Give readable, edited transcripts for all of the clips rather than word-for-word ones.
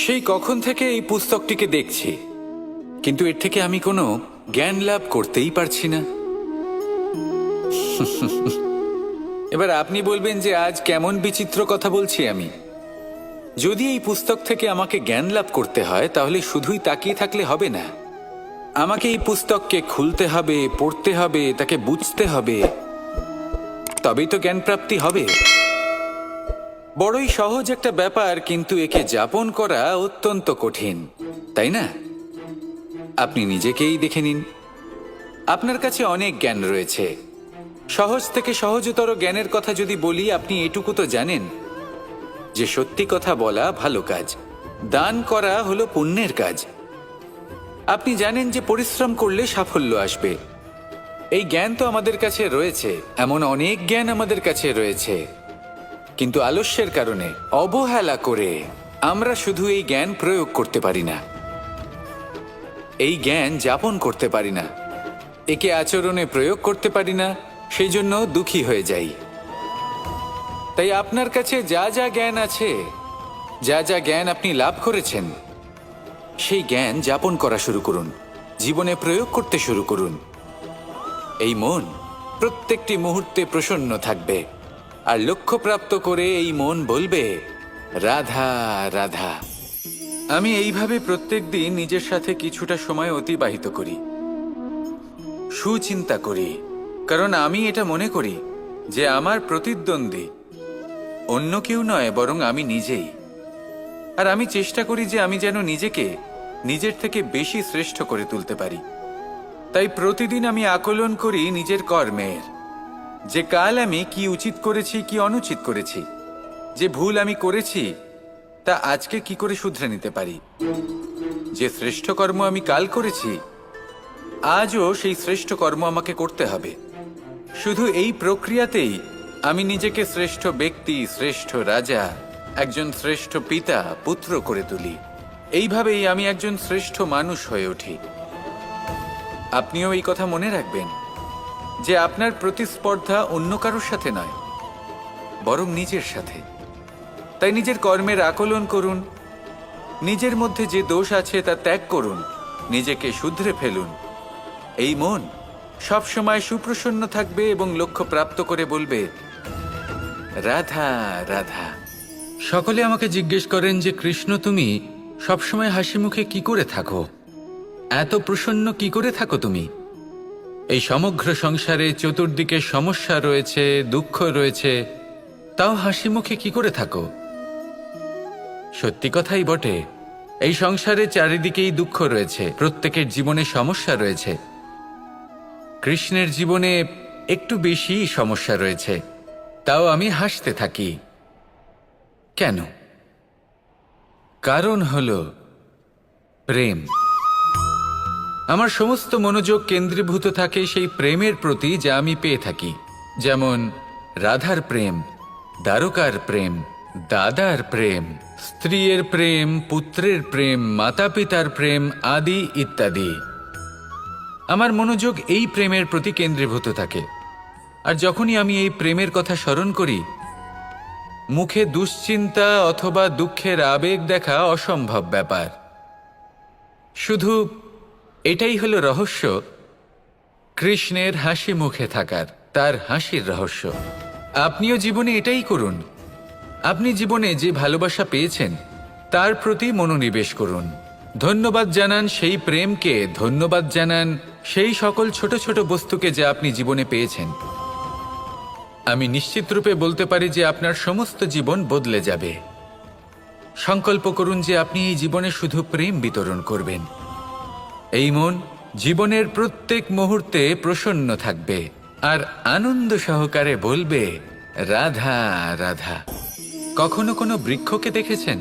সেই কখন থেকে এই পুস্তকটিকে দেখছি, কিন্তু এর থেকে আমি কোনো জ্ঞান লাভ করতেই পারছি না। এবার আপনি বলবেন যে আজ কেমন বিচিত্র কথা বলছি আমি। যদি এই পুস্তক থেকে আমাকে জ্ঞান লাভ করতে হয়, তাহলে শুধুই তাকিয়ে থাকলে হবে না। আমাকে এই পুস্তককে খুলতে হবে, পড়তে হবে, তাকে বুঝতে হবে, তবেই তো জ্ঞান প্রাপ্তি হবে। বড়ই সহজ একটা ব্যাপার, কিন্তু একে যাপন করা অত্যন্ত কঠিন, তাই না? আপনি নিজেকেই দেখে নিন। আপনার কাছে অনেক জ্ঞান রয়েছে। সহজ থেকে সহজতর জ্ঞানের কথা যদি বলি, আপনি এটুকু তো জানেন যে সত্যি কথা বলা ভালো কাজ, দান করা হলো পুণ্যের কাজ। আপনি জানেন যে পরিশ্রম করলে সাফল্য আসবে। এই জ্ঞান তো আমাদের কাছে রয়েছে, এমন অনেক জ্ঞান আমাদের কাছে রয়েছে, কিন্তু আলস্যের কারণে, অবহেলা করে আমরা শুধু এই জ্ঞান প্রয়োগ করতে পারি না, এই জ্ঞান যাপন করতে পারি না, একে আচরণে প্রয়োগ করতে পারি না, সেই জন্য দুঃখী হয়ে যাই। তাই আপনার কাছে যা যা জ্ঞান আছে, যা যা জ্ঞান আপনি লাভ করেছেন, সেই জ্ঞান যাপন করা শুরু করুন, জীবনে প্রয়োগ করতে শুরু করুন। এই মন প্রত্যেকটি মুহূর্তে প্রসন্ন থাকবে, আর লক্ষ্যপ্রাপ্ত করে এই মন বলবে, রাধা রাধা। আমি এইভাবে প্রত্যেক দিন নিজের সাথে কিছুটা সময় অতিবাহিত করি, সুচিন্তা করি, কারণ আমি এটা মনে করি যে আমার প্রতিদ্বন্দ্বী অন্য কেউ নয়, বরং আমি নিজেই। আর আমি চেষ্টা করি যে আমি যেন নিজেকে নিজের থেকে বেশি শ্রেষ্ঠ করে তুলতে পারি। তাই প্রতিদিন আমি আকলন করি নিজের কর্মের, যে কাল আমি কি উচিত করেছি, কি অনুচিত করেছি, যে ভুল আমি করেছি তা আজকে কি করে শুধরে নিতে পারি। যে শ্রেষ্ঠ কর্ম আমি কাল করেছি, আজও সেই শ্রেষ্ঠ কর্ম আমাকে করতে হবে। শুধু এই প্রক্রিয়াতেই আমি নিজেকে শ্রেষ্ঠ ব্যক্তি, শ্রেষ্ঠ রাজা, একজন শ্রেষ্ঠ পিতা, পুত্র করে তুলি। এইভাবেই আমি একজন শ্রেষ্ঠ মানুষ হয়ে উঠি। আপনিও এই কথা মনে রাখবেন যে আপনার প্রতিস্পর্ধা অন্য কারোর সাথে নয়, বরং নিজের সাথে। তাই নিজের কর্মের আকলন করুন, নিজের মধ্যে যে দোষ আছে তা ত্যাগ করুন, নিজেকে শুধরে ফেলুন। এই মন সবসময় সুপ্রসন্ন থাকবে এবং লক্ষ্য প্রাপ্ত করে বলবে, রাধা রাধা। সকলে আমাকে জিজ্ঞেস করেন যে কৃষ্ণ, তুমি সবসময় হাসি মুখে কি করে থাকো, এত প্রসন্ন কি করে থাকো তুমি? এই সমগ্র সংসারে চতুর্দিকে সমস্যা রয়েছে, দুঃখ রয়েছে, তাও হাসি মুখে কি করে থাকো? সত্যি কথাই বটে, এই সংসারে চারিদিকেই দুঃখ রয়েছে, প্রত্যেকের জীবনে সমস্যা রয়েছে। কৃষ্ণের জীবনে একটু বেশি সমস্যা রয়েছে, তাও আমি হাসতে থাকি। কেন? কারণ হলো প্রেম। আমার সমস্ত মনোযোগ কেন্দ্রীভূত থাকে সেই প্রেমের প্রতি যা আমি পেয়ে থাকি। যেমন রাধার প্রেম, দ্বারকার প্রেম, দাদার প্রেম, স্ত্রীর প্রেম, পুত্রের প্রেম, মাতা পিতার প্রেম আদি ইত্যাদি। আমার মনোযোগ এই প্রেমের প্রতি কেন্দ্রীভূত থাকে। আর যখনই আমি এই প্রেমের কথা স্মরণ করি, মুখে দুশ্চিন্তা অথবা দুঃখের আবেগ দেখা অসম্ভব ব্যাপার। শুধু এটাই হলো রহস্য কৃষ্ণের হাসি মুখে থাকার, তার হাসির রহস্য। আপনিও জীবনে এটাই করুন। আপনি জীবনে যে ভালোবাসা পেয়েছেন তার প্রতি মনোনিবেশ করুন। ধন্যবাদ জানান সেই প্রেমকে, ধন্যবাদ জানান সেই সকল ছোট ছোট বস্তুকে যা আপনি জীবনে পেয়েছেন। আমি নিশ্চিত রূপে বলতে পারি যে আপনার সমস্ত জীবন বদলে যাবে। সংকল্প করুন যে আপনি এই জীবনে শুধু প্রেম বিতরণ করবেন। এই মন জীবনের প্রত্যেক মুহূর্তে প্রসন্ন থাকবে আর আনন্দ সহকারে বলবে, রাধা রাধা। কখনো কোনো বৃক্ষকে দেখেছেন?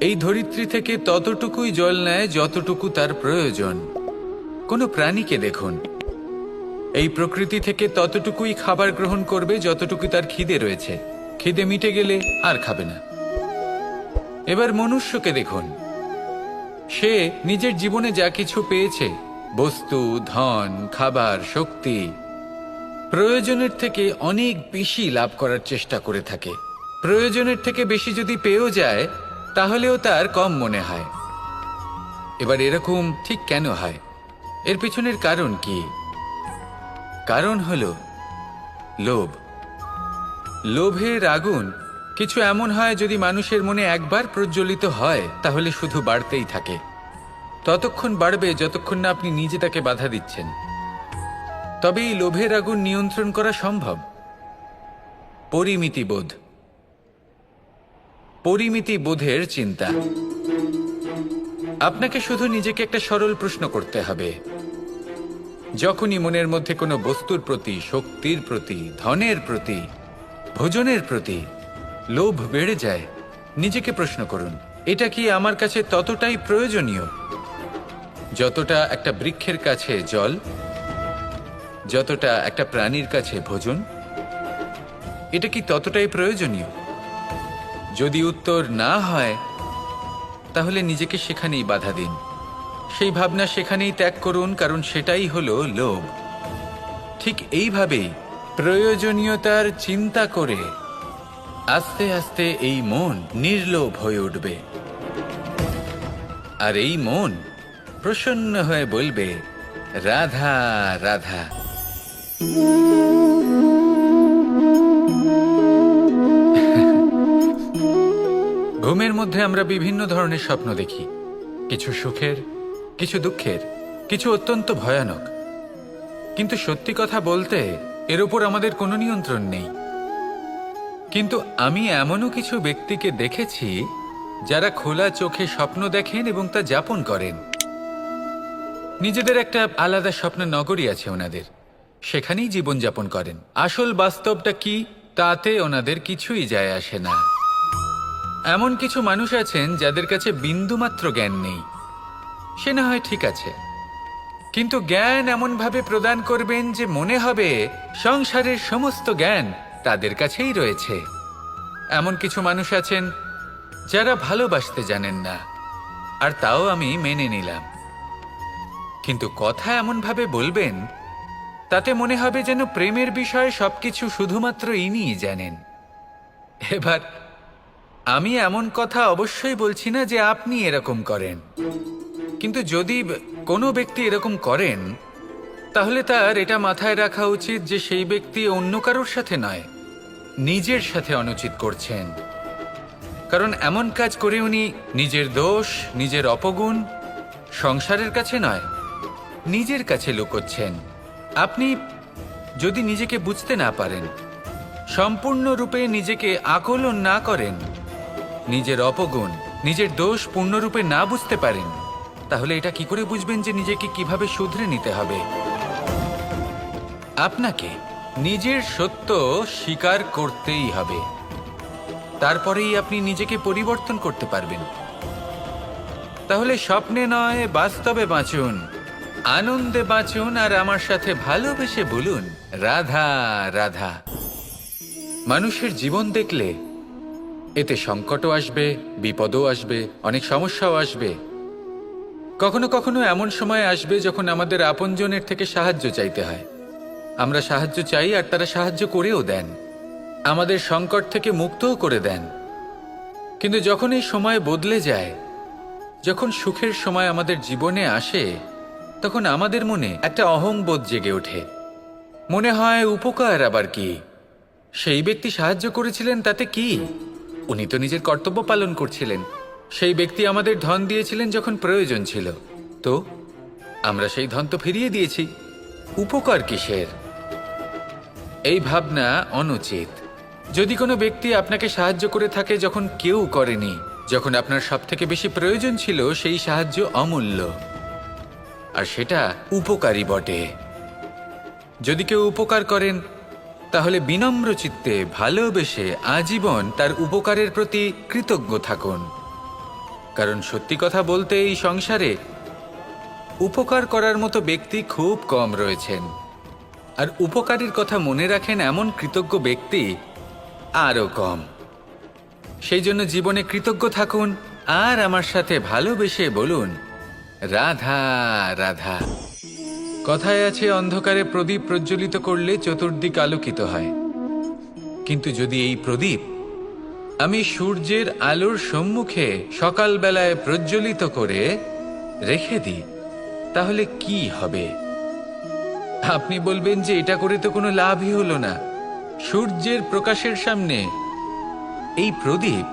এই ধরিত্রী থেকে ততটুকুই জল নেয় যতটুকু তার প্রয়োজন। কোনো প্রাণীকে দেখুন, এই প্রকৃতি থেকে ততটুকুই খাবার গ্রহণ করবে যতটুকু তার খিদে রয়েছে। খিদে মিটে গেলে আর খাবে না। এবার মনুষ্যকে দেখুন, সে নিজের জীবনে যা কিছু পেয়েছে, বস্তু, ধন, খাবার, শক্তি, প্রয়োজনের থেকে অনেক বেশি লাভ করার চেষ্টা করে থাকে। প্রয়োজনের থেকে বেশি যদি পেয়েও যায়, তাহলেও তার কম মনে হয়। এবার এরকম ঠিক কেন হয়? এর পিছনের কারণ কি? কারণ হলো লোভ। লোভের আগুন কিছু এমন হয়, যদি মানুষের মনে একবার প্রজ্বলিত হয় তাহলে শুধু বাড়তেই থাকে। ততক্ষণ বাড়বে যতক্ষণ না আপনি নিজে তাকে বাধা দিচ্ছেন। তবে এই লোভের আগুন নিয়ন্ত্রণ করা সম্ভব। পরিমিতিবোধ, পরিমিতিবোধের চিন্তা। আপনাকে শুধু নিজেকে একটা সরল প্রশ্ন করতে হবে। যখনই মনের মধ্যে কোনো বস্তুর প্রতি, শক্তির প্রতি, ধনের প্রতি, ভোজনের প্রতি লোভ বেড়ে যায়, নিজেকে প্রশ্ন করুন, এটা কি আমার কাছে ততটাই প্রয়োজনীয় যতটা একটা বৃক্ষের কাছে জল, যতটা একটা প্রাণীর কাছে ভোজন? এটা কি ততটাই প্রয়োজনীয়? যদি উত্তর না হয়, তাহলে নিজেকে সেখানেই বাধা দিন, সেই ভাবনা সেখানেই ত্যাগ করুন, কারণ সেটাই হলো লোভ। ঠিক এইভাবেই প্রয়োজনীয়তার চিন্তা করে আস্তে আস্তে এই মন নির্লোভ হয়ে উঠবে, আর এই মন প্রসন্ন হয়ে বলবে, রাধা রাধা। ঘুমের মধ্যে আমরা বিভিন্ন ধরনের স্বপ্ন দেখি, কিছু সুখের, কিছু দুঃখের, কিছু অত্যন্ত ভয়ানক। কিন্তু সত্যি কথা বলতে এর উপর আমাদের কোনো নিয়ন্ত্রণ নেই। কিন্তু আমি এমনও কিছু ব্যক্তিকে দেখেছি যারা খোলা চোখে স্বপ্ন দেখেন এবং তা যাপন করেন। নিজেদের একটা আলাদা স্বপ্নের নগরী আছে ওনাদের, সেখানেই জীবনযাপন করেন। আসল বাস্তবটা কি তাতে ওনাদের কিছুই যায় আসে না। এমন কিছু মানুষ আছেন যাদের কাছে বিন্দুমাত্র জ্ঞান নেই, সে না হয় ঠিক আছে, কিন্তু জ্ঞান এমনভাবে প্রদান করবেন যে মনে হবে সংসারের সমস্ত জ্ঞান তাদের কাছেই রয়েছে। এমন কিছু মানুষ আছেন যারা ভালোবাসতে জানেন না, আর তাও আমি মেনে নিলাম, কিন্তু কথা এমনভাবে বলবেন তাতে মনে হবে যেন প্রেমের বিষয়ে সবকিছু শুধুমাত্র ইনিই জানেন। এবার আমি এমন কথা অবশ্যই বলছি না যে আপনি এরকম করেন, কিন্তু যদি কোনো ব্যক্তি এরকম করেন, তাহলে তার এটা মাথায় রাখা উচিত যে সেই ব্যক্তি অন্য কারোর সাথে নয়, নিজের সাথে অনুচিত করছেন। কারণ এমন কাজ করে উনি নিজের দোষ, নিজের অপগুণ সংসারের কাছে নয়, নিজের কাছে লুকোচ্ছেন। আপনি যদি নিজেকে বুঝতে না পারেন, সম্পূর্ণরূপে নিজেকে আকলন না করেন, নিজের অপগুণ, নিজের দোষ পূর্ণরূপে না বুঝতে পারেন, তাহলে এটা কি করে বুঝবেন যে নিজেকে কিভাবে শুধরে নিতে হবে? আপনাকে নিজের সত্য স্বীকার করতেই হবে, তারপরেই আপনি নিজেকে পরিবর্তন করতে পারবেন। তাহলে স্বপ্নে নয়, বাস্তবে বাঁচুন, আনন্দে বাঁচুন, আর আমার সাথে ভালোবেসে বলুন, রাধা রাধা। মানুষের জীবন দেখলে এতে সংকটও আসবে, বিপদও আসবে, অনেক সমস্যাও আসবে। কখনো কখনো এমন সময় আসবে যখন আমাদের আপনজনের থেকে সাহায্য চাইতে হয়। আমরা সাহায্য চাই আর তারা সাহায্য করেও দেন, আমাদের সংকট থেকে মুক্তও করে দেন। কিন্তু যখন এই সময় বদলে যায়, যখন সুখের সময় আমাদের জীবনে আসে, তখন আমাদের মনে একটা অহংবোধ জেগে ওঠে। মনে হয় উপকার আবার কি, সেই ব্যক্তি সাহায্য করেছিলেন তাতে কি, উনি তো নিজের কর্তব্য পালন করছিলেন। সেই ব্যক্তি আমাদের ধন দিয়েছিলেন যখন প্রয়োজন ছিল, তো আমরা সেই ধন তো ফিরিয়ে দিয়েছি, উপকার কিসের? এই ভাবনা অনুচিত। যদি কোনো ব্যক্তি আপনাকে সাহায্য করে থাকে যখন কেউ করেনি, যখন আপনার সবথেকে বেশি প্রয়োজন ছিল, সেই সাহায্য অমূল্য, আর সেটা উপকারী বটে। যদি কেউ উপকার করেন, তাহলে বিনম্র চিত্তে ভালোবেসে আজীবন তার উপকারের প্রতি কৃতজ্ঞ থাকুন। কারণ সত্যি কথা বলতে এই সংসারে উপকার করার মতো ব্যক্তি খুব কম রয়েছেন, আর উপকারীর কথা মনে রাখেন এমন কৃতজ্ঞ ব্যক্তি আরও কম। সেই জন্য জীবনে কৃতজ্ঞ থাকুন, আর আমার সাথে ভালোবেসে বলুন, রাধা রাধা। কথায় আছে, অন্ধকারে প্রদীপ প্রজ্বলিত করলে চতুর্দিক আলোকিত হয়, কিন্তু যদি এই প্রদীপ আমি সূর্যের আলোর সম্মুখে সকালবেলায় প্রজ্বলিত করে রেখে দিই, তাহলে কি হবে? আপনি বলবেন যে এটা করে তো কোনো লাভই হলো না। সূর্যের প্রকাশের সামনে এই প্রদীপ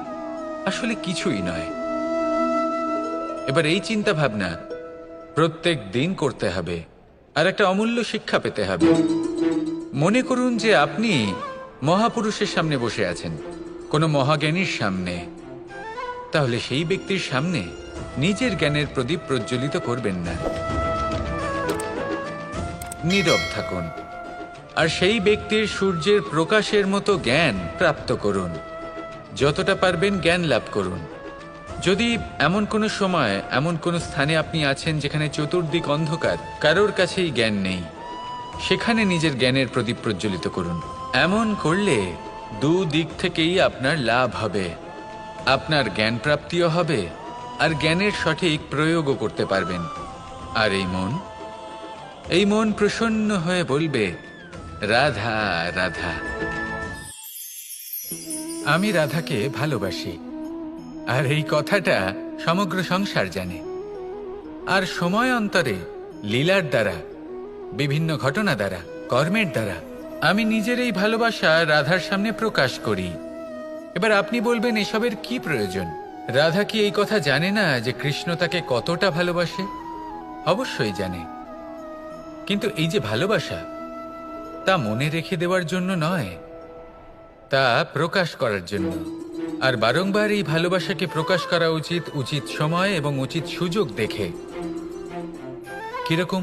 আসলে কিছুই নয়। এবার এই চিন্তা ভাবনা প্রত্যেক দিন করতে হবে, আর একটা অমূল্য শিক্ষা পেতে হবে। মনে করুন যে আপনি মহাপুরুষের সামনে বসে আছেন, কোনো মহাজ্ঞানীর সামনে। তাহলে সেই ব্যক্তির সামনে নিজের জ্ঞানের প্রদীপ প্রজ্বলিত করবেন না, নীরব থাকুন, আর সেই ব্যক্তির সূর্যের প্রকাশের মতো জ্ঞান প্রাপ্ত করুন। যতটা পারবেন জ্ঞান লাভ করুন। যদি এমন কোনো সময় এমন কোনো স্থানে আপনি আছেন যেখানে চতুর্দিক অন্ধকার, কারোর কাছেই জ্ঞান নেই, সেখানে নিজের জ্ঞানের প্রদীপ প্রজ্বলিত করুন। এমন করলে দুদিক থেকেই আপনার লাভ হবে। আপনার জ্ঞান প্রাপ্তিও হবে, আর জ্ঞানের সঠিক প্রয়োগও করতে পারবেন। আর এই মন প্রসন্ন হয়ে বলবে, রাধা রাধা। আমি রাধাকে ভালোবাসি, আর এই কথাটা সমগ্র সংসার জানে। আর সময় অন্তরে লীলার দ্বারা, বিভিন্ন ঘটনা দ্বারা, কর্মের দ্বারা আমি নিজের এই ভালোবাসা রাধার সামনে প্রকাশ করি। এবার আপনি বলবেন, এসবের কি প্রয়োজন? রাধা কি এই কথা জানে না যে কৃষ্ণ তাকে কতটা ভালোবাসে? অবশ্যই জানে, কিন্তু এই যে ভালোবাসা, তা মনে রেখে দেওয়ার জন্য নয়, তা প্রকাশ করার জন্য। আর বারংবার এই ভালোবাসাকে প্রকাশ করা উচিত, উচিত সময় এবং উচিত সুযোগ দেখে। কিরকম?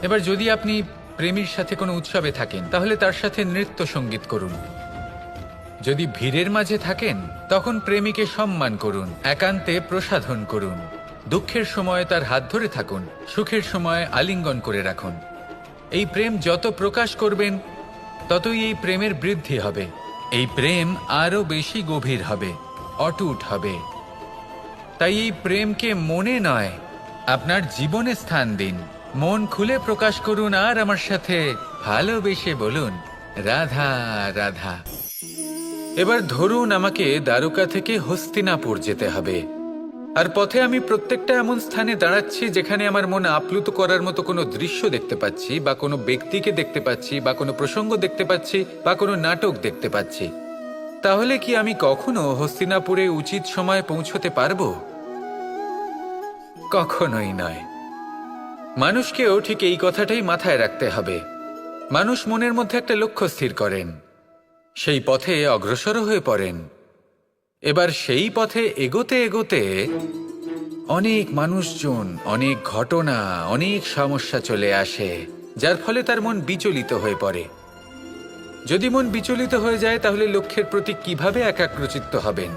এবার যদি আপনি প্রেমীর সাথে কোনো উৎসবে থাকেন, তাহলে তার সাথে নৃত্য সঙ্গীত করুন। যদি ভিড়ের মাঝে থাকেন, তখন প্রেমীকে সম্মান করুন, একান্তে প্রসাধন করুন। দুঃখের সময় তার হাত ধরে থাকুন, সুখের সময় আলিঙ্গন করে রাখুন। এই প্রেম যত প্রকাশ করবেন, ততই এই প্রেমের বৃদ্ধি হবে। এই প্রেম আরো বেশি গভীর হবে, অটুট হবে। তাই এই প্রেমকে মনে নয়, আপনার জীবনে স্থান দিন। মন খুলে প্রকাশ করুন, আর আমার সাথে ভালোবেসে বলুন, রাধা রাধা। এবার ধরুন আমাকে দ্বারকা থেকে হস্তিনাপুর যেতে হবে, আর পথে আমি প্রত্যেকটা এমন স্থানে দাঁড়াচ্ছি যেখানে আমার মন আপ্লুত করার মতো কোনো দৃশ্য দেখতে পাচ্ছি, বা কোনো ব্যক্তিকে দেখতে পাচ্ছি, বা কোনো প্রসঙ্গ দেখতে পাচ্ছি, বা কোনো নাটক দেখতে পাচ্ছি। তাহলে কি আমি কখনো হস্তিনাপুরে উচিত সময়ে পৌঁছতে পারবো? কখনোই নয়। মানুষকেও ঠিক এই কথাটাই মাথায় রাখতে হবে। মানুষ মনের মধ্যে একটা লক্ষ্য স্থির করেন, সেই পথে অগ্রসর হয়ে পড়েন। এবার সেই পথে এগোতে এগোতে অনেক মানুষজন, অনেক ঘটনা, অনেক সমস্যা চলে আসে, যার ফলে তার মন বিচলিত হয়ে পড়ে। যদি মন বিচলিত হয়ে যায়, তাহলে লক্ষ্যের প্রতি কিভাবে একাগ্রচিত্ত হবেন?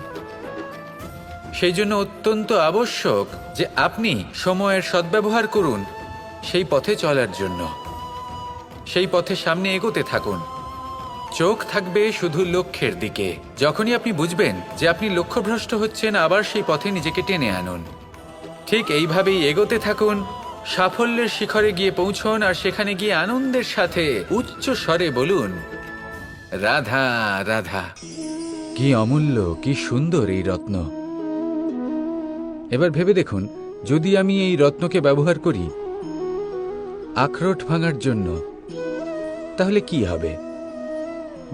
সেই জন্য অত্যন্ত আবশ্যক যে আপনি সময়ের সদ্ব্যবহার করুন সেই পথে চলার জন্য। সেই পথে সামনে এগোতে থাকুন, চোখ থাকবে শুধু লক্ষ্যের দিকে। যখনই আপনি বুঝবেন যে আপনি লক্ষ্যভ্রষ্ট হচ্ছেন, আবার সেই পথে নিজেকে টেনে আনুন। ঠিক এইভাবেই এগোতে থাকুন, সাফল্যের শিখরে গিয়ে পৌঁছন, আর সেখানে গিয়ে আনন্দের সাথে উচ্চ স্বরে বলুন, রাধা রাধা। কি অমূল্য, কি সুন্দর এই রত্ন! এবার ভেবে দেখুন, যদি আমি এই রত্নকে ব্যবহার করি আখরোট ভাঙার জন্য, তাহলে কি হবে?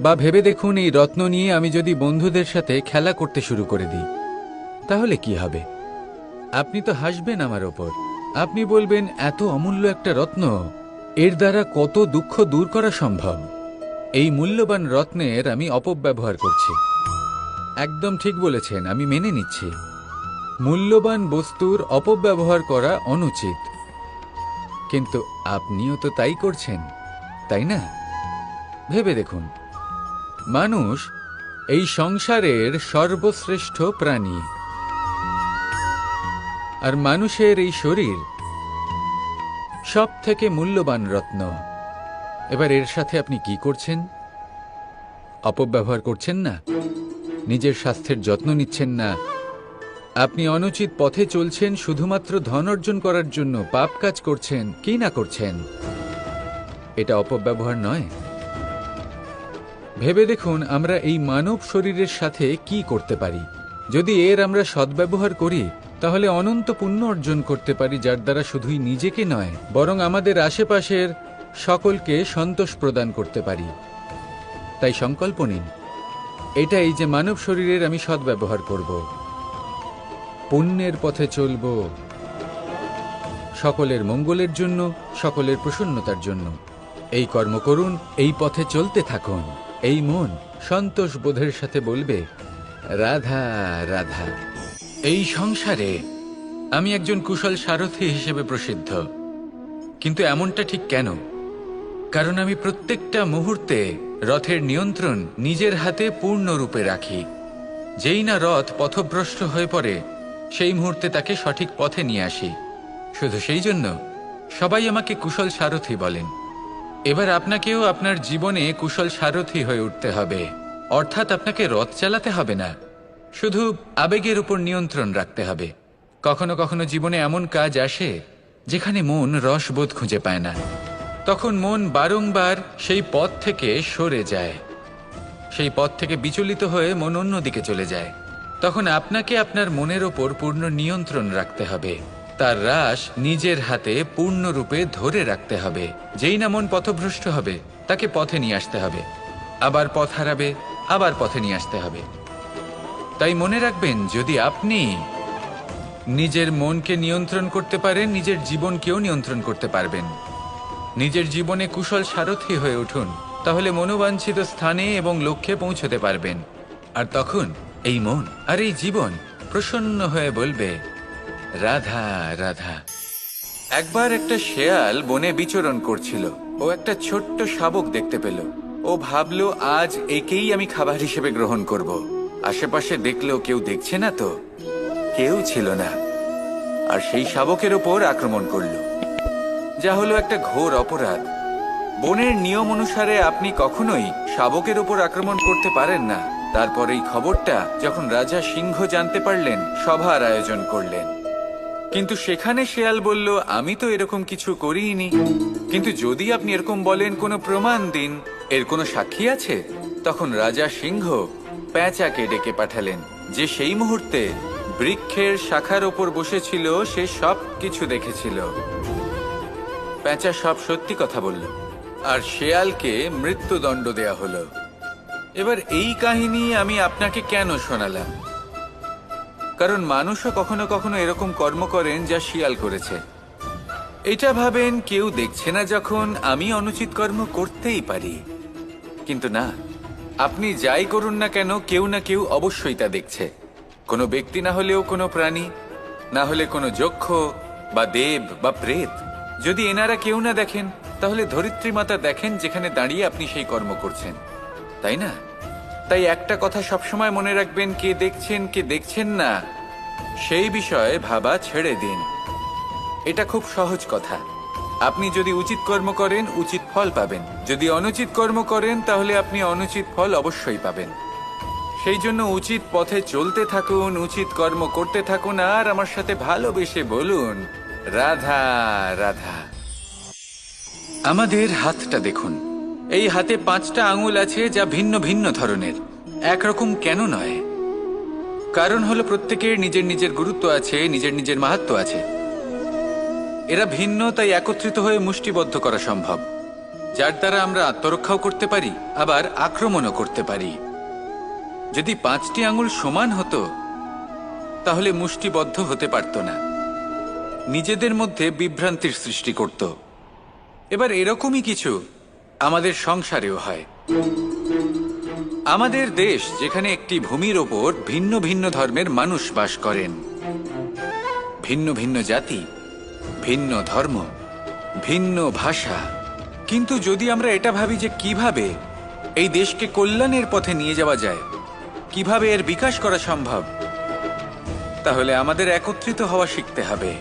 বা ভেবে দেখুন, এই রত্ন নিয়ে আমি যদি বন্ধুদের সাথে খেলা করতে শুরু করে দিই, তাহলে কি হবে? আপনি তো হাসবেন আমার ওপর। আপনি বলবেন, এত অমূল্য একটা রত্ন, এর দ্বারা কত দুঃখ দূর করা সম্ভব। এই মূল্যবান রত্নের আমি অপব্যবহার করছি। একদম ঠিক বলেছেন, আমি মেনে নিচ্ছি। মূল্যবান বস্তুর অপব্যবহার করা অনুচিত, কিন্তু আপনিও তো তাই করছেন, তাই না? ভেবে দেখুন, মানুষ এই সংসারের সর্বশ্রেষ্ঠ প্রাণী, আর মানুষের এই শরীর সব থেকে মূল্যবান রত্ন। এবার এর সাথে আপনি কি করছেন? অপব্যবহার করছেন না, নিজের স্বাস্থ্যের যত্ন নিচ্ছেন না, আপনি অনুচিত পথে চলছেন শুধুমাত্র ধন অর্জন করার জন্য, পাপ কাজ করছেন। কি না করছেন? এটা অপব্যবহার নয়? ভেবে দেখুন আমরা এই মানব শরীরের সাথে কি করতে পারি। যদি এর আমরা সদ্ব্যবহার করি তাহলে অনন্ত পুণ্য অর্জন করতে পারি, যার দ্বারা শুধুই নিজেকে নয় বরং আমাদের আশেপাশের সকলকে সন্তোষ প্রদান করতে পারি। তাই সংকল্প নিন এটাই যে মানব শরীরের আমি সদ্ব্যবহার করব, পুণ্যের পথে চলব, সকলের মঙ্গলের জন্য, সকলের প্রসন্নতার জন্য। এই কর্ম করুন, এই পথে চলতে থাকুন। এই মন সন্তোষ বোধের সাথে বলবে, রাধা রাধা। এই সংসারে আমি একজন কুশল সারথি হিসেবে প্রসিদ্ধ, কিন্তু এমনটা ঠিক কেন? কারণ আমি প্রত্যেকটা মুহূর্তে রথের নিয়ন্ত্রণ নিজের হাতে পূর্ণরূপে রাখি। যেই না রথ পথভ্রষ্ট হয়ে পড়ে সেই মুহূর্তে তাকে সঠিক পথে নিয়ে আসি। শুধু সেই জন্য সবাই আমাকে কুশল সারথি বলেন। এবার আপনাকেও আপনার জীবনে কুশল সারথি হয়ে উঠতে হবে, অর্থাৎ আপনাকে রথ চালাতে হবে না, শুধু আবেগের উপর নিয়ন্ত্রণ রাখতে হবে। কখনো কখনো জীবনে এমন কাজ আসে যেখানে মন রসবোধ খুঁজে পায় না, তখন মন বারংবার সেই পথ থেকে সরে যায়, সেই পথ থেকে বিচলিত হয়ে মন অন্যদিকে চলে যায়। তখন আপনাকে আপনার মনের ওপর পূর্ণ নিয়ন্ত্রণ রাখতে হবে, তার রাশ নিজের হাতে পূর্ণরূপে ধরে রাখতে হবে। যেই না মন পথভ্রষ্ট হবে তাকে পথে নিয়ে আসতে হবে, আবার পথ হারাবে, আবার পথে নিয়ে আসতে হবে। তাই মনে রাখবেন, যদি আপনি নিজের মনকে নিয়ন্ত্রণ করতে পারেন, নিজের জীবনকেও নিয়ন্ত্রণ করতে পারবেন। নিজের জীবনে কুশল সারথি হয়ে উঠুন, তাহলে মনোবাঞ্ছিত স্থানে এবং লক্ষ্যে পৌঁছতে পারবেন। আর তখন এই মন আর এই জীবন প্রসন্ন হয়ে বলবে, রাধা রাধা। একবার একটা শেয়াল বনে বিচরণ করছিল। ও একটা ছোট্ট শাবক দেখতে পেল। ও ভাবলো, আজ একেই আমি খাবার হিসেবে গ্রহণ করব। আশেপাশে দেখলো কেউ দেখছে না, তো কেউ ছিল না, আর সেই শাবকের ওপর আক্রমণ করলো, যা হলো একটা ঘোর অপরাধ। বনের নিয়ম অনুসারে আপনি কখনোই শাবকের ওপর আক্রমণ করতে পারেন না। তারপর এই খবরটা যখন রাজা সিংহ জানতে পারলেন, সভার আয়োজন করলেন। কিন্তু সেখানে শেয়াল বলল, আমি তো এরকম কিছু করিনি। কিন্তু যদি আপনি এরকম বলেন, কোনো প্রমাণ দিন, এর কোনো সাক্ষী আছে? তখন রাজা সিংহ পেঁচাকে ডেকে পাঠালেন, যে সেই মুহূর্তে বৃক্ষের শাখার ওপর বসেছিল, সে সব কিছু দেখেছিল। পেঁচা সব সত্যি কথা বলল, আর শেয়ালকে মৃত্যুদণ্ড দেয়া হলো। এবার এই কাহিনী আমি আপনাকে কেন শোনালাম? কারণ মানুষও কখনো কখনো এরকম কর্ম করেন যা শিয়াল করেছে। এটা ভাবেন কেউ দেখছে না, যখন আমি অনুচিত কর্ম করতেই পারি। কিন্তু না, আপনি যাই করুন না কেন, কেউ না কেউ অবশ্যই তা দেখছে। কোনো ব্যক্তি না হলেও কোনো প্রাণী, না হলে কোনো যক্ষ বা দেব বা প্রেত। যদি এনারা কেউ না দেখেন, তাহলে ধরিত্রী মাতা দেখেন, যেখানে দাঁড়িয়ে আপনি সেই কর্ম করছেন, তাই না? তাই একটা কথা সবসময় মনে রাখবেন, কে দেখছেন কে দেখছেন না সেই বিষয়ে ভাবা ছেড়ে দিন। এটা খুব সহজ কথা। আপনি যদি উচিত কর্ম করেন, উচিত ফল পাবেন। যদি অনুচিত কর্ম করেন, তাহলে আপনি অনুচিত ফল অবশ্যই পাবেন। সেই জন্য উচিত পথে চলতে থাকুন, উচিত কর্ম করতে থাকুন, আর আমার সাথে ভালোবেসে বলুন, রাধা রাধা। আমাদের হাতটা দেখুন। এই হাতে 5টা আঙুল আছে, যা ভিন্ন ভিন্ন ধরনের। একরকম কেন নয়? কারণ হলো প্রত্যেকের নিজের নিজের গুরুত্ব আছে, নিজের নিজের মাহাত্ম্য আছে। এরা ভিন্ন, তাই একত্রিত হয়ে মুষ্টিবদ্ধ করা সম্ভব, যার দ্বারা আমরা আত্মরক্ষাও করতে পারি, আবার আক্রমণও করতে পারি। যদি 5টি আঙুল সমান হতো, তাহলে মুষ্টিবদ্ধ হতে পারত না, নিজেদের মধ্যে বিভ্রান্তির সৃষ্টি করত। এবার এরকমই কিছু আমাদের সংসারেও হয়। আমাদের দেশ, যেখানে একটি ভূমির ওপর ভিন্ন ভিন্ন ধর্মের মানুষ বাস করেন, ভিন্ন ভিন্ন জাতি, ভিন্ন ধর্ম, ভিন্ন ভাষা। কিন্তু যদি আমরা এটা ভাবি যে কিভাবে এই দেশকে কল্যাণের পথে নিয়ে যাওয়া যায়, কিভাবে এর বিকাশ করা সম্ভব, তাহলে আমাদের একত্রিত হওয়া শিখতে হবে।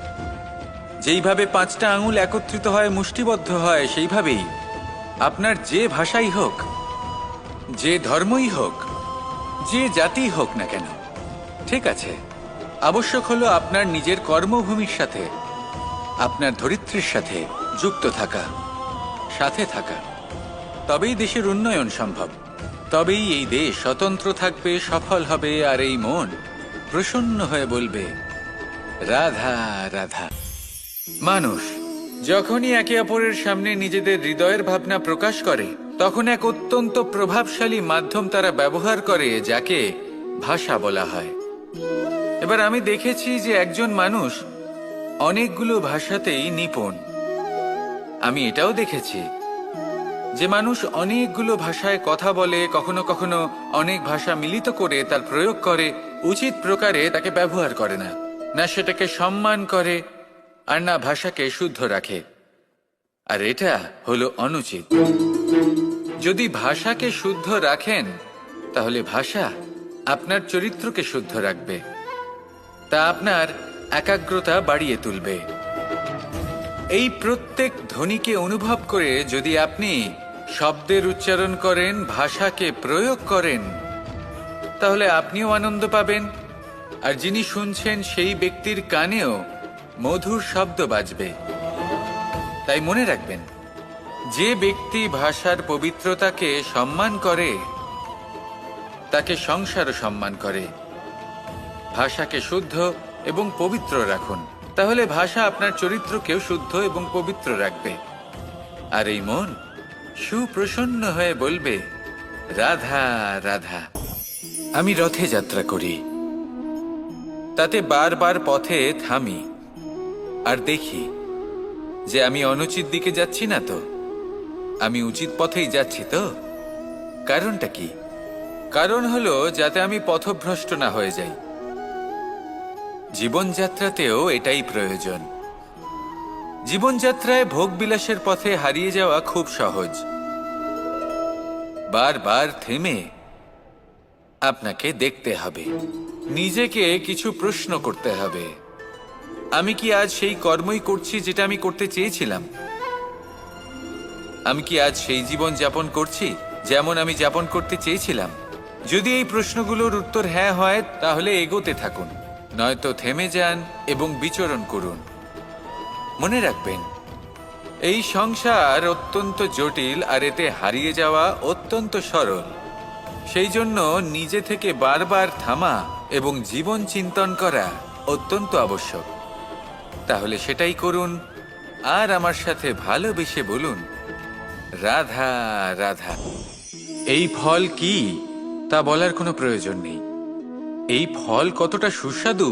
যেইভাবে 5টা আঙুল একত্রিত হয়, মুষ্টিবদ্ধ হয়, সেইভাবেই আপনার যে ভাষাই হোক, যে ধর্মই হোক, যে জাতি হোক না কেন, ঠিক আছে, আবশ্যক হলো আপনার নিজের কর্মভূমির সাথে, আপনার ধরিত্রীর সাথে যুক্ত থাকা, সাথে থাকা। তবেই দেশের উন্নয়ন সম্ভব। তবেই এই দেশ স্বতন্ত্র থাকবে, সফল হবে, আর এই মন প্রসন্ন হয়ে বলবে রাধা রাধা। মানুষ যখনই একে অপরের সামনে নিজেদের হৃদয়ের ভাবনা প্রকাশ করে, তখন এক অত্যন্ত প্রভাবশালী মাধ্যম তারা ব্যবহার করে, যাকে ভাষা বলা হয়। এবার আমি দেখেছি যে একজন মানুষ অনেকগুলো ভাষাতেই নিপুণ। আমি এটাও দেখেছি যে মানুষ অনেকগুলো ভাষায় কথা বলে, কখনো কখনো অনেক ভাষা মিলিত করে তার প্রয়োগ করে, উচিত প্রকারে তাকে ব্যবহার করে না, না সেটাকে সম্মান করে, আর না ভাষাকে শুদ্ধ রাখে। আর এটা হলো অনুচিত। যদি ভাষাকে শুদ্ধ রাখেন, তাহলে ভাষা আপনার চরিত্রকে শুদ্ধ রাখবে, তা আপনার একাগ্রতা বাড়িয়ে তুলবে। এই প্রত্যেক ধ্বনিকে অনুভব করে যদি আপনি শব্দের উচ্চারণ করেন, ভাষাকে প্রয়োগ করেন, তাহলে আপনিও আনন্দ পাবেন, আর যিনি শুনছেন সেই ব্যক্তির কানেও মধুর শব্দ বাজবে। তাই মনে রাখবেন, যে ব্যক্তি ভাষার পবিত্রতাকে সম্মান করে, তাকে সংসারও সম্মান করে। ভাষাকে শুদ্ধ এবং পবিত্র রাখুন, তাহলে ভাষা আপনার চরিত্রকেও শুদ্ধ এবং পবিত্র রাখবে, আর এই মন সুপ্রসন্ন হয়ে বলবে রাধা রাধা। আমি রথে যাত্রা করি, তাতে বারবার পথে থামি আর দেখি যে আমি অনুচিত দিকে যাচ্ছি না তো, আমি উচিত পথেই যাচ্ছি তো। কারণটা কি? কারণ হলো যাতে আমি পথভ্রষ্ট না হয়ে যাই। জীবনযাত্রাতেও এটাই প্রয়োজন। জীবনযাত্রায় ভোগবিলাসের পথে হারিয়ে যাওয়া খুব সহজ। বারবার থেমে আপনাকে দেখতে হবে, নিজেকে কিছু প্রশ্ন করতে হবে। আমি কি আজ সেই কর্মই করছি যেটা আমি করতে চেয়েছিলাম? আমি কি আজ সেই জীবন যাপন করছি যেমন আমি যাপন করতে চেয়েছিলাম? যদি এই প্রশ্নগুলোর উত্তর হ্যাঁ হয়, তাহলে এগোতে থাকুন, নয়তো থেমে যান এবং বিচরণ করুন। মনে রাখবেন, এই সংসার অত্যন্ত জটিল, আর এতে হারিয়ে যাওয়া অত্যন্ত সরল। সেই জন্য নিজে থেকে বারবার থামা এবং জীবন চিন্তন করা অত্যন্ত আবশ্যক। তাহলে সেটাই করুন, আর আমার সাথে ভালোবেসে বলুন রাধা রাধা। এই ফল কি তা বলার কোনো প্রয়োজন নেই, এই ফল কতটা সুস্বাদু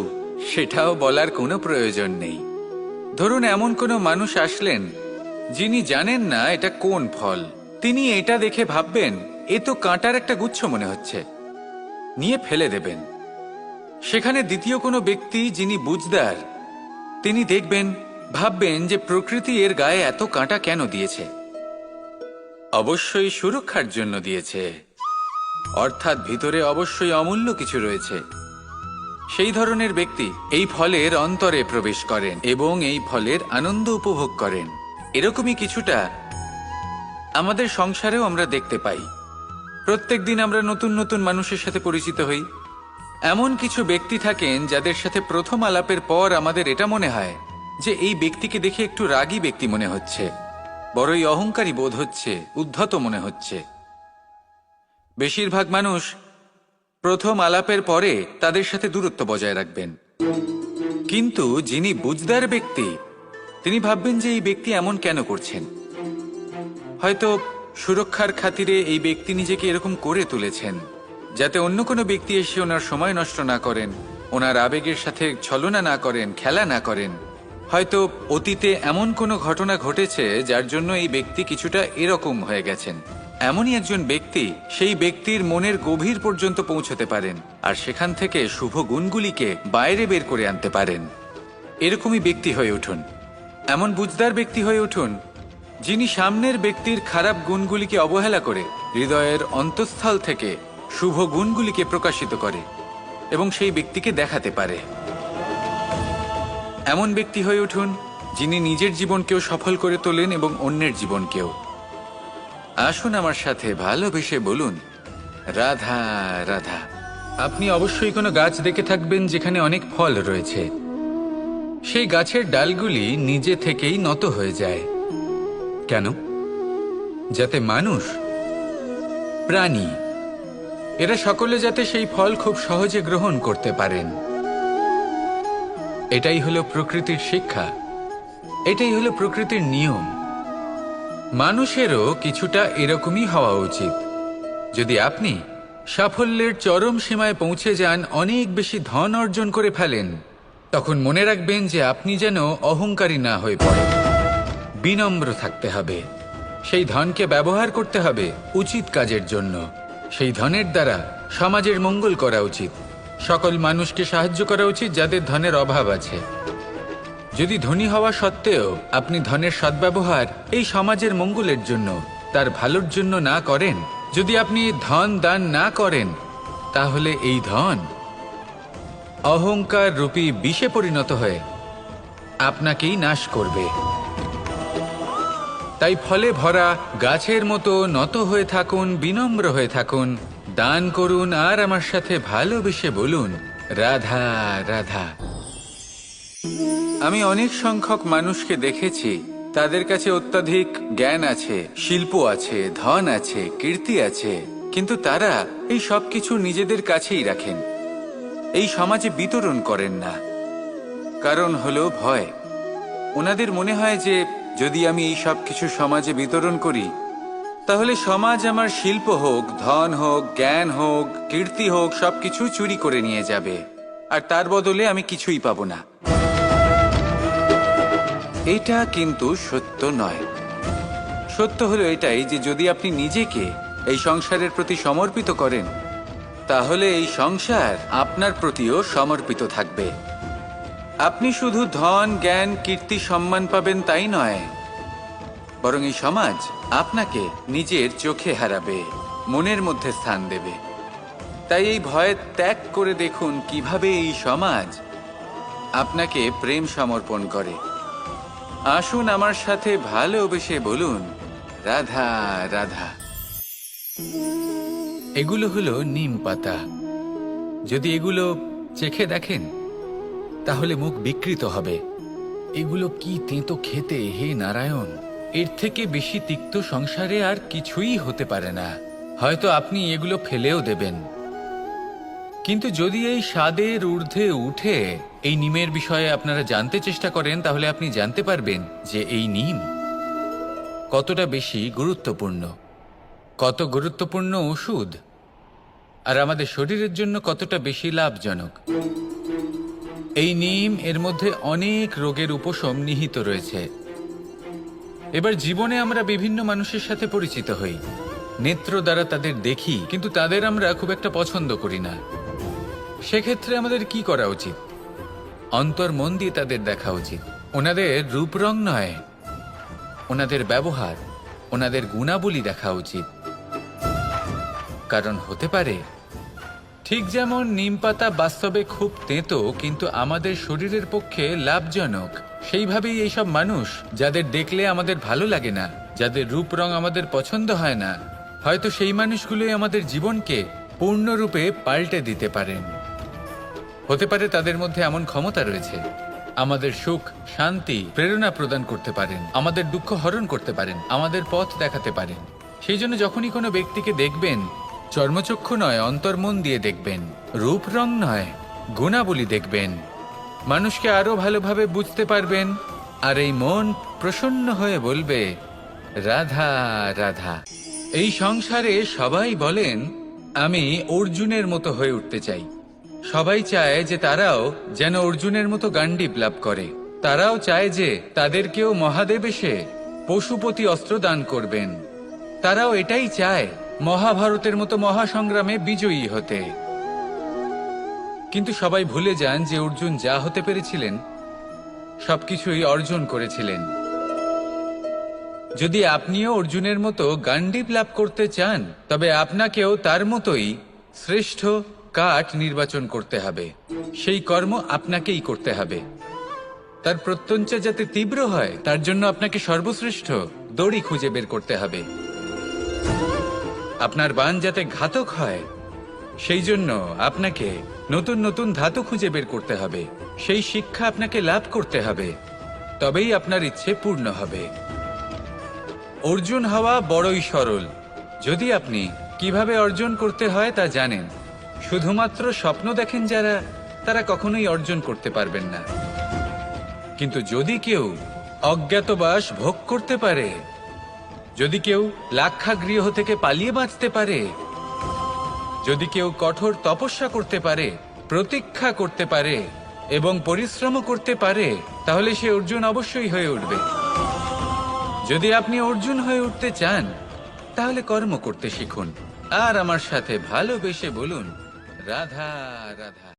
সেটাও বলার কোনো প্রয়োজন নেই। ধরুন এমন কোনো মানুষ আসলেন যিনি জানেন না এটা কোন ফল। তিনি এটা দেখে ভাববেন এ তো কাঁটার একটা গুচ্ছ মনে হচ্ছে, নিয়ে ফেলে দেবেন। সেখানে দ্বিতীয় কোনো ব্যক্তি যিনি বুঝদার, তিনি দেখবেন, ভাববেন যে প্রকৃতি এর গায়ে এত কাঁটা কেন দিয়েছে? অবশ্যই সুরক্ষার জন্য দিয়েছে, অর্থাৎ ভিতরে অবশ্যই অমূল্য কিছু রয়েছে। সেই ধরনের ব্যক্তি এই ফলের অন্তরে প্রবেশ করেন এবং এই ফলের আনন্দ উপভোগ করেন। এরকমই কিছুটা আমাদের সংসারেও আমরা দেখতে পাই। প্রত্যেকদিন আমরা নতুন নতুন মানুষের সাথে পরিচিত হই। এমন কিছু ব্যক্তি থাকেন যাদের সাথে প্রথম আলাপের পর আমাদের এটা মনে হয় যে এই ব্যক্তিকে দেখে একটু রাগী ব্যক্তি মনে হচ্ছে, বড়ই অহংকারী বোধ হচ্ছে, উদ্ধত মনে হচ্ছে। বেশিরভাগ মানুষ প্রথম আলাপের পরে তাদের সাথে দূরত্ব বজায় রাখবেন, কিন্তু যিনি বুঝদার ব্যক্তি তিনি ভাববেন যে এই ব্যক্তি এমন কেন করছেন। হয়তো সুরক্ষার খাতিরে এই ব্যক্তি নিজেকে এরকম করে তুলেছেন যাতে অন্য কোনো ব্যক্তি এসে ওনার সময় নষ্ট না করেন, ওনার আবেগের সাথে ছলনা না করেন, খেলা না করেন। হয়তো অতীতে এমন কোনো ঘটনা ঘটেছে যার জন্য এই ব্যক্তি কিছুটা এরকম হয়ে গেছেন। এমনই একজন ব্যক্তি সেই ব্যক্তির মনের গভীর পর্যন্ত পৌঁছতে পারেন, আর সেখান থেকে শুভ গুণগুলিকে বাইরে বের করে আনতে পারেন। এরকমই ব্যক্তি হয়ে উঠুন, এমন বুঝদার ব্যক্তি হয়ে উঠুন যিনি সামনের ব্যক্তির খারাপ গুণগুলিকে অবহেলা করে হৃদয়ের অন্তঃস্থল থেকে শুভ গুণগুলিকে প্রকাশিত করে এবং সেই ব্যক্তিকে দেখাতে পারে। এমন ব্যক্তি হয়ে উঠুন যিনি নিজের জীবনকেও সফল করে তোলেন এবং অন্যের জীবনকেও। আসুন আমার সাথে ভালোবেসে বলুন রাধা রাধা। আপনি অবশ্যই কোনো গাছ দেখে থাকবেন যেখানে অনেক ফল রয়েছে। সেই গাছের ডালগুলি নিজে থেকেই নত হয়ে যায়। কেন? যাতে মানুষ, প্রাণী এরা সকলে যাতে সেই ফল খুব সহজে গ্রহণ করতে পারেন। এটাই হলো প্রকৃতির শিক্ষা, এটাই হলো প্রকৃতির নিয়ম। মানুষেরও কিছুটা এরকমই হওয়া উচিত। যদি আপনি সাফল্যের চরম সীমায় পৌঁছে যান, অনেক বেশি ধন অর্জন করে ফেলেন, তখন মনে রাখবেন যে আপনি যেন অহংকারী না হয়ে পড়েন। বিনম্র থাকতে হবে। সেই ধনকে ব্যবহার করতে হবে উচিত কাজের জন্য। সেই ধনের দ্বারা সমাজের মঙ্গল করা উচিত। সকল মানুষকে সাহায্য করা উচিত যাদের ধনের অভাব আছে। যদি ধনী হওয়া সত্ত্বেও আপনি ধনের সদ্ব্যবহার এই সমাজের মঙ্গলের জন্য, তার ভালোর জন্য না করেন, যদি আপনি ধন দান না করেন, তাহলে এই ধন অহংকার রূপী বিষে পরিণত হয়ে আপনাকেই নাশ করবে। তাই ফলে ভরা গাছের মতো নত হয়ে থাকুন, বিনম্র হয়ে থাকুন, দান করুন, আর আমার সাথে ভালোবেসে বলুন, রাধা রাধা। আমি অনেক সংখ্যক মানুষকে দেখেছি, তাদের কাছে অত্যাধিক জ্ঞান আছে, শিল্প আছে, ধন আছে, কীর্তি আছে, কিন্তু তারা এই সব কিছু নিজেদের কাছেই রাখেন, এই সমাজে বিতরণ করেন না। কারণ হলো ভয়। ওনাদের মনে হয় যে যদি আমি এই সব কিছু সমাজে বিতরণ করি, তাহলে সমাজ আমার শিল্প হোক, ধন হোক, জ্ঞান হোক, কীর্তি হোক, সবকিছু চুরি করে নিয়ে যাবে, আর তার বদলে আমি কিছুই পাবো না। এটা কিন্তু সত্য নয়। সত্য হলো এটাই যে যদি আপনি নিজেকে এই সংসারের প্রতি সমর্পিত করেন, তাহলে এই সংসার আপনার প্রতিও সমর্পিত থাকবে। আপনি শুধু ধন, জ্ঞান, কীর্তি, সম্মান পাবেন তাই নয়, বরং এই সমাজ আপনাকে নিজের চোখে হারাবে, মনের মধ্যে স্থান দেবে। তাই এই ভয় ত্যাগ করে দেখুন কিভাবে এই সমাজ আপনাকে প্রেম সমর্পণ করে। আসুন আমার সাথে ভালোবেসে বলুন, রাধা রাধা। এগুলো হলো নিম পাতা। যদি এগুলো চেখে দেখেন, তাহলে মুখ বিকৃত হবে। এগুলো কি তেঁতো খেতে, হে নারায়ণ! এর থেকে বেশি তিক্ত সংসারে আর কিছুই হতে পারে না। হয়তো আপনি এগুলো ফেলেও দেবেন, কিন্তু যদি এই স্বাদের ঊর্ধ্বে উঠে এই নিমের বিষয়ে আপনারা জানতে চেষ্টা করেন, তাহলে আপনি জানতে পারবেন যে এই নিম কতটা বেশি গুরুত্বপূর্ণ, কত গুরুত্বপূর্ণ ওষুধ, আর আমাদের শরীরের জন্য কতটা বেশি লাভজনক। এই নিম, এর মধ্যে অনেক রোগের উপশম নিহিত রয়েছে। এবার জীবনে আমরা বিভিন্ন মানুষের সাথে পরিচিত হই, নেত্র দ্বারা তাদের দেখি, কিন্তু তাদের আমরা খুব একটা পছন্দ করি না। সেক্ষেত্রে আমাদের কি করা উচিত? অন্তর মন দিয়ে তাদের দেখা উচিত। ওনাদের রূপ রং নয়, ওনাদের ব্যবহার, ওনাদের গুণাবলী দেখা উচিত। কারণ হতে পারে ঠিক যেমন নিম পাতা বাস্তবে খুব তেঁতো কিন্তু আমাদের শরীরের পক্ষে লাভজনক, সেইভাবেই এইসব মানুষ যাদের দেখলে আমাদের ভালো লাগে না, যাদের রূপ রং আমাদের পছন্দ হয় না, হয়তো সেই মানুষগুলোই আমাদের জীবনকে পূর্ণরূপে পাল্টে দিতে পারেন। হতে পারে তাদের মধ্যে এমন ক্ষমতা রয়েছে, আমাদের সুখ, শান্তি, প্রেরণা প্রদান করতে পারেন, আমাদের দুঃখ হরণ করতে পারেন, আমাদের পথ দেখাতে পারেন। সেই জন্য যখনই কোনো ব্যক্তিকে দেখবেন, চর্মচক্ষু নয়, অন্তর্মন দিয়ে দেখবেন, রূপ রং নয়, গুণাবলী দেখবেন, মানুষকে আরো ভালোভাবে বুঝতে পারবেন, আর এই মন প্রসন্ন হয়ে বলবে, রাধা রাধা। এই সংসারে সবাই বলেন, আমি অর্জুনের মতো হয়ে উঠতে চাই। সবাই চায় যে তারাও যেন অর্জুনের মতো গান্ডীব লাভ করে। তারাও চায় যে তাদেরকেও মহাদেব এসে পশুপতি অস্ত্র দান করবেন। তারাও এটাই চায় মহাভারতের মতো মহাসংগ্রামে বিজয়ী হতে। কিন্তু সবাই ভুলে যান যে অর্জুন যা হতে পেরেছিলেন সবকিছুই অর্জন করেছিলেন। যদি আপনিও অর্জুনের মতো গান্ডীব লাভ করতে চান, তবে আপনাকেও তার মতোই শ্রেষ্ঠ কাঠ নির্বাচন করতে হবে। সেই কর্ম আপনাকেই করতে হবে। তার প্রত্যঞ্চা যাতে তীব্র হয়, তার জন্য আপনাকে সর্বশ্রেষ্ঠ দড়ি খুঁজে বের করতে হবে। আপনার বাণ যাতে ঘাতক হয়, সেই জন্য আপনাকে নতুন নতুন ধাতু খুঁজে বের করতে হবে। সেই শিক্ষা আপনাকে লাভ করতে হবে, তবেই আপনার ইচ্ছে পূর্ণ হবে। অর্জুন হওয়া বড়ই সরল, যদি আপনি কিভাবে অর্জন করতে হয় তা জানেন। শুধুমাত্র স্বপ্ন দেখেন যারা, তারা কখনোই অর্জন করতে পারবেন না। কিন্তু যদি কেউ অজ্ঞাতবাস ভোগ করতে পারে, যদি কেউ লাক্ষাগৃহ থেকে পালিয়ে বাঁচতে পারে, যদি কেউ কঠোর তপস্যা করতে পারে, প্রতীক্ষা করতে পারে এবং পরিশ্রম করতে পারে, তাহলে সে অর্জুন অবশ্যই হয়ে উঠবে। যদি আপনি অর্জুন হয়ে উঠতে চান, তাহলে কর্ম করতে শিখুন আর আমার সাথে ভালোবেসে বলুন, রাধা রাধা।